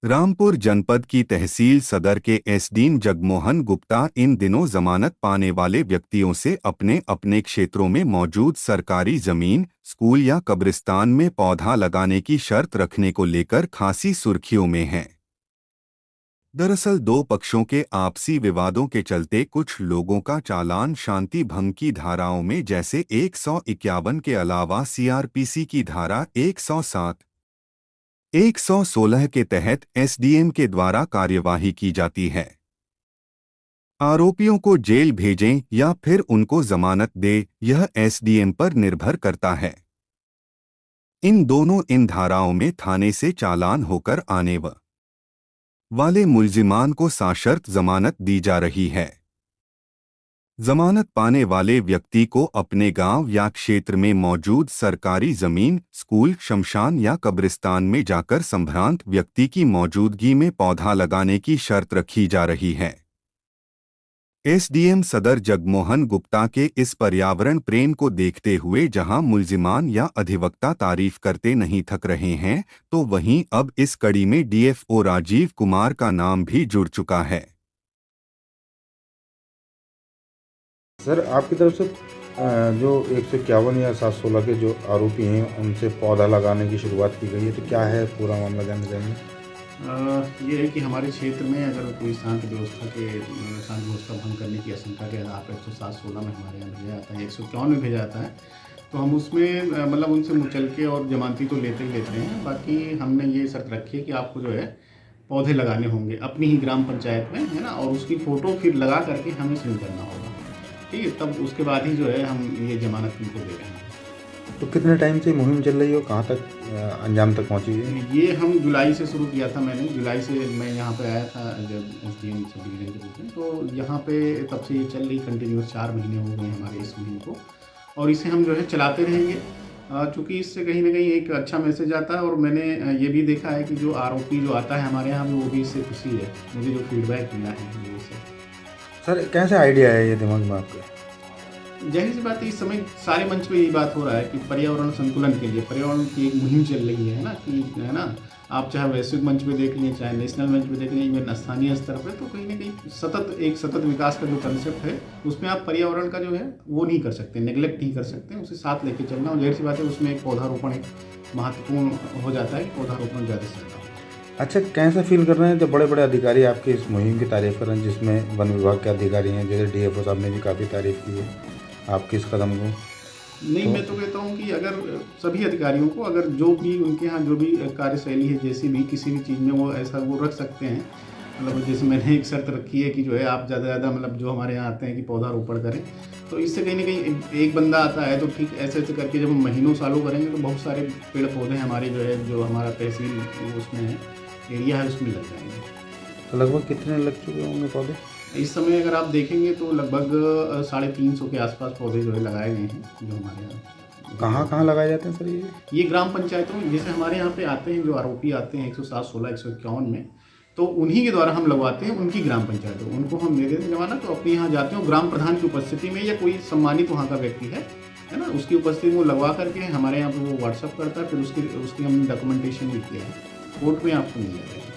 रामपुर जनपद की तहसील सदर के एसडीएम जगमोहन गुप्ता इन दिनों जमानत पाने वाले व्यक्तियों से अपने अपने क्षेत्रों में मौजूद सरकारी जमीन, स्कूल या कब्रिस्तान में पौधा लगाने की शर्त रखने को लेकर खासी सुर्खियों में हैं। दरअसल दो पक्षों के आपसी विवादों के चलते कुछ लोगों का चालान शांति भंग की धाराओं में जैसे 151 के अलावा सीआरपीसी की धारा 107, 116 के तहत एसडीएम के द्वारा कार्यवाही की जाती है। आरोपियों को जेल भेजें या फिर उनको जमानत दे, यह एसडीएम पर निर्भर करता है। इन दोनों इन धाराओं में थाने से चालान होकर आने वाले मुल्जिमान को सशर्त जमानत दी जा रही है। जमानत पाने वाले व्यक्ति को अपने गांव या क्षेत्र में मौजूद सरकारी जमीन, स्कूल, शमशान या कब्रिस्तान में जाकर संभ्रांत व्यक्ति की मौजूदगी में पौधा लगाने की शर्त रखी जा रही है। एसडीएम सदर जगमोहन गुप्ता के इस पर्यावरण प्रेम को देखते हुए जहां मुल्जिमान या अधिवक्ता तारीफ करते नहीं थक रहे हैं, तो वहीं अब इस कड़ी में डीएफओ राजीव कुमार का नाम भी जुड़ चुका है। सर, आपकी तरफ से जो 151 या 716 के जो आरोपी हैं उनसे पौधा लगाने की शुरुआत की गई है, तो क्या है पूरा मामला जानना चाहेंगे? ये है कि हमारे क्षेत्र में अगर कोई शांति व्यवस्था भंग करने की आशंका के आधार पर 107-16 में हमारे यहाँ भेजा जाता है, 151 में भेजा जाता है, तो हम उसमें मतलब उनसे मुचलके और जमानती तो लेते ही लेते हैं। बाकी हमने ये शर्त रखी है कि आपको जो है पौधे लगाने होंगे अपनी ही ग्राम पंचायत में, है ना, और उसकी फ़ोटो फिर लगा करके हमें सेंड करना होगा, ठीक है। तब उसके बाद ही जो है हम ये जमानत उनको दे रहे हैं। तो कितने टाइम से मुहिम चल रही है और कहाँ तक अंजाम तक पहुँची है? ये हम जुलाई से शुरू किया था। मैंने जुलाई से मैं यहाँ पे आया था जब एसडीएम सब डिवीजन के रूप में, तो यहाँ पे तब से ये चल रही कंटिन्यूस 4 महीने हो गए हमारे इस मुहिम को, और इसे हम जो है चलाते रहेंगे, चूँकि इससे कहीं ना कहीं एक अच्छा मैसेज आता है। और मैंने ये भी देखा है कि जो आरोपी जो आता है हमारे यहाँ भी, वो भी इससे खुशी है। मुझे जो फीडबैक मिला है वो इससे। सर, कैसे आइडिया है ये दिमाग में आपके? जाहिर सी बात है, इस समय सारे मंच पे यही बात हो रहा है कि पर्यावरण संतुलन के लिए पर्यावरण की एक मुहिम चल रही है ना, कि है ना, आप चाहे वैश्विक मंच पे देख लें, चाहे नेशनल मंच पे देख लें, इवन स्थानीय स्तर पे, तो कहीं ना कहीं सतत विकास का जो कंसेप्ट है, उसमें आप पर्यावरण का जो है वो नहीं कर सकते, नेग्लेक्ट नहीं कर सकते, उसे साथ लेके चलना। और जाहिर सी बात है उसमें एक पौधारोपण एक महत्वपूर्ण हो जाता है, पौधारोपण ज़्यादा से ज़्यादा। अच्छा, कैसा फील कर रहे हैं जब बड़े बड़े अधिकारी आपकी इस मुहिम की तारीफ कर रहे हैं, जिसमें वन विभाग के अधिकारी हैं, जैसे डीएफओ साहब ने भी काफ़ी तारीफ की है आपके इस कदम को? नहीं, मैं तो कहता हूँ कि अगर सभी अधिकारियों को, अगर जो भी उनके यहाँ जो भी कार्यशैली है, जैसी भी किसी भी चीज़ में वो ऐसा वो रख सकते हैं, मतलब जैसे मैंने एक शर्त रखी है कि जो है आप ज़्यादा से ज़्यादा मतलब जो हमारे यहाँ आते हैं कि पौधारोपण करें, तो इससे कहीं ना कहीं एक बंदा आता है तो ठीक ऐसे ऐसे करके जब हम महीनों सालों करेंगे तो बहुत सारे पेड़ पौधे हमारे जो है, जो हमारा तहसील उसमें है, एरिया है, उसमें लग जाएंगे। तो लगभग कितने लग चुके होंगे पौधे इस समय अगर आप देखेंगे तो लगभग 350 के आसपास पौधे जो है लगाए गए हैं, जो हमारे यहाँ। कहाँ कहाँ लगाए जाते हैं सर ये ग्राम पंचायतों में, जैसे हमारे यहाँ पे आते हैं जो आरोपी आते हैं 107-16, 151 में, तो उन्हीं के द्वारा हम लगवाते हैं, उनकी ग्राम पंचायतों, उनको हम दे देते हैं जमानत, तो अपने यहाँ जाते हैं ग्राम प्रधान की उपस्थिति में या कोई सम्मानित वहाँ का व्यक्ति है ना, उसकी उपस्थिति में वो लगवा करके हमारे यहाँ पर वो व्हाट्सअप करता है, फिर उसकी हमने डॉक्यूमेंटेशन भी किया है, कोर्ट में आपको मिल जाएगा।